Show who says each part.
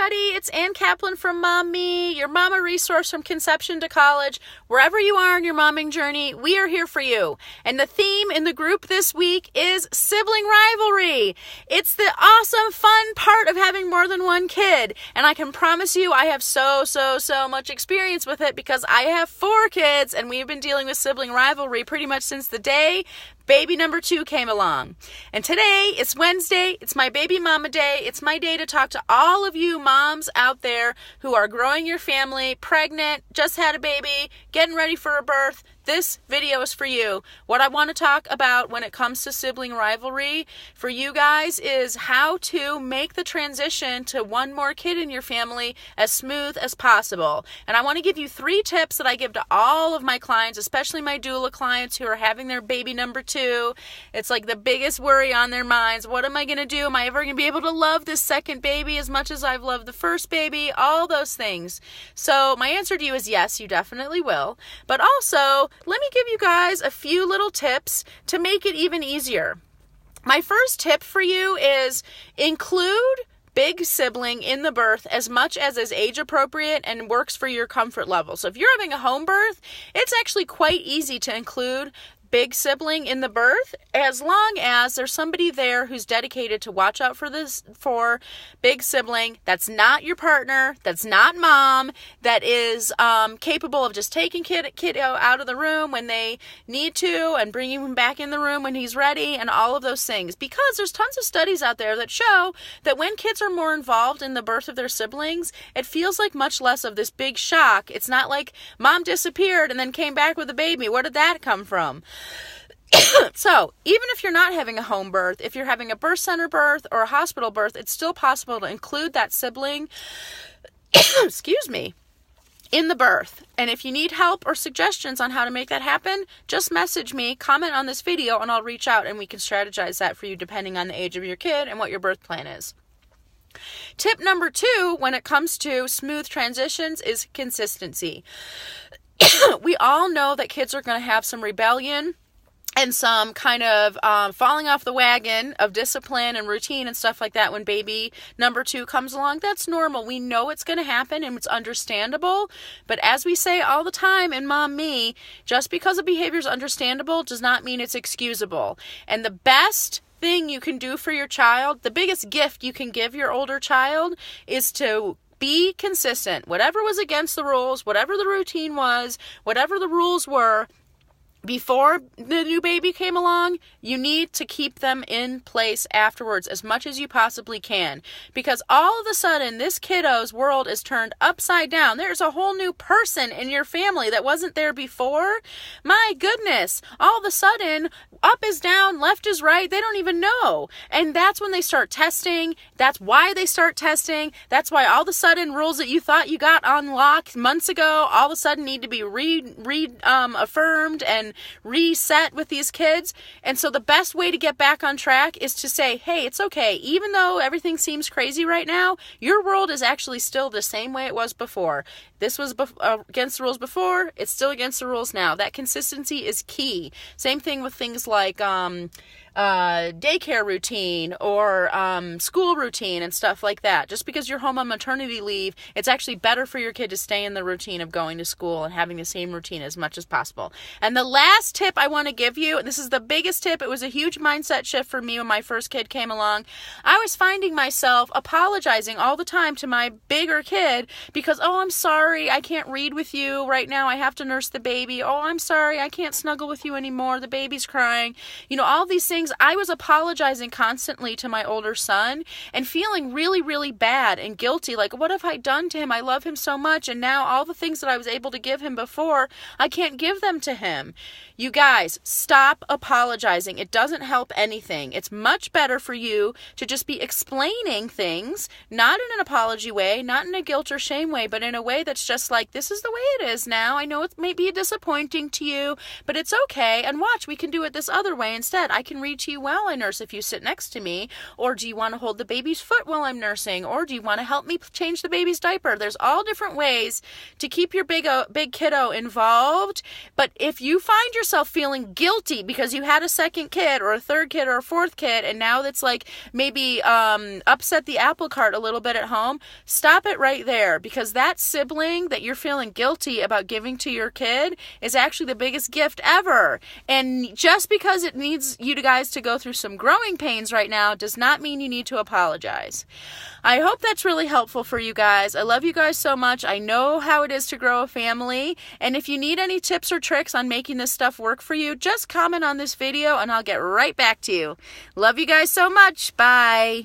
Speaker 1: everybody. It's Ann Kaplan from Mom Me, your mama resource from conception to college. Wherever you are in your momming journey, we are here for you. And the theme in the group this week is sibling rivalry. It's the awesome, fun part of having more than one kid. And I can promise you I have so much experience with it because I have 4 kids and we've been dealing with sibling rivalry pretty much since the day baby number 2 came along. And today, it's Wednesday, it's my baby mama day. It's my day to talk to all of you moms out there who are growing your family, pregnant, just had a baby, getting ready for a birth. This video is for you. What I want to talk about when it comes to sibling rivalry for you guys is how to make the transition to one more kid in your family as smooth as possible. And I want to give you 3 tips that I give to all of my clients, especially my doula clients who are having their baby number 2. It's like the biggest worry on their minds. What am I going to do? Am I ever going to be able to love this second baby as much as I've loved the first baby? All those things. So my answer to you is yes, you definitely will. But also, let me give you guys a few little tips to make it even easier. My first tip for you is include big sibling in the birth as much as is age appropriate and works for your comfort level. So if you're having a home birth, it's actually quite easy to include big sibling in the birth as long as there's somebody there who's dedicated to watch out for big sibling that's not your partner, that's not mom, that is capable of just taking kiddo out of the room when they need to and bringing him back in the room when he's ready and all of those things. Because there's tons of studies out there that show that when kids are more involved in the birth of their siblings, it feels like much less of this big shock. It's not like mom disappeared and then came back with a baby. Where did that come from? So, even if you're not having a home birth, if you're having a birth center birth or a hospital birth, it's still possible to include that sibling, excuse me, in the birth. And if you need help or suggestions on how to make that happen, just message me, comment on this video, and I'll reach out and we can strategize that for you depending on the age of your kid and what your birth plan is. Tip number 2 when it comes to smooth transitions is consistency. We all know that kids are going to have some rebellion and some kind of falling off the wagon of discipline and routine and stuff like that when baby number 2 comes along. That's normal. We know it's going to happen and it's understandable. But as we say all the time in Mom Me, just because a behavior is understandable does not mean it's excusable. And the best thing you can do for your child, the biggest gift you can give your older child is to be consistent. Whatever was against the rules, whatever the routine was, whatever the rules were, before the new baby came along, you need to keep them in place afterwards as much as you possibly can. Because all of a sudden, this kiddo's world is turned upside down. There's a whole new person in your family that wasn't there before. My goodness, all of a sudden, up is down, left is right. They don't even know. And that's when they start testing. That's why they start testing. That's why all of a sudden, rules that you thought you got on lock months ago, all of a sudden need to be affirmed and reset with these kids. And so the best way to get back on track is to say, hey, it's okay. Even though everything seems crazy right now, your world is actually still the same way it was before. This was against the rules before. It's still against the rules now. That consistency is key. Same thing with things like daycare routine or school routine and stuff like that. Just because you're home on maternity leave, it's actually better for your kid to stay in the routine of going to school and having the same routine as much as possible. And the last tip I want to give you, and this is the biggest tip, it was a huge mindset shift for me when my first kid came along. I was finding myself apologizing all the time to my bigger kid because, oh, I'm sorry, I can't read with you right now. I have to nurse the baby. Oh, I'm sorry, I can't snuggle with you anymore. The baby's crying. You know, all these things. I was apologizing constantly to my older son and feeling really bad and guilty. Like, what have I done to him? I love him so much. And now all the things that I was able to give him before, I can't give them to him. You guys, stop apologizing. It doesn't help anything. It's much better for you to just be explaining things, not in an apology way, not in a guilt or shame way, but in a way that's just like, this is the way it is now. I know it may be disappointing to you, but it's okay. And watch, we can do it this other way instead. I can read read to you while I nurse if you sit next to me? Or do you want to hold the baby's foot while I'm nursing? Or do you want to help me change the baby's diaper? There's all different ways to keep your big kiddo involved. But if you find yourself feeling guilty because you had a second kid or a third kid or a fourth kid, and now that's like maybe upset the apple cart a little bit at home, stop it right there, because that sibling that you're feeling guilty about giving to your kid is actually the biggest gift ever. And just because it needs you guys to go through some growing pains right now does not mean you need to apologize. I hope that's really helpful for you guys. I love you guys so much. I know how it is to grow a family. And if you need any tips or tricks on making this stuff work for you, just comment on this video and I'll get right back to you. Love you guys so much. Bye.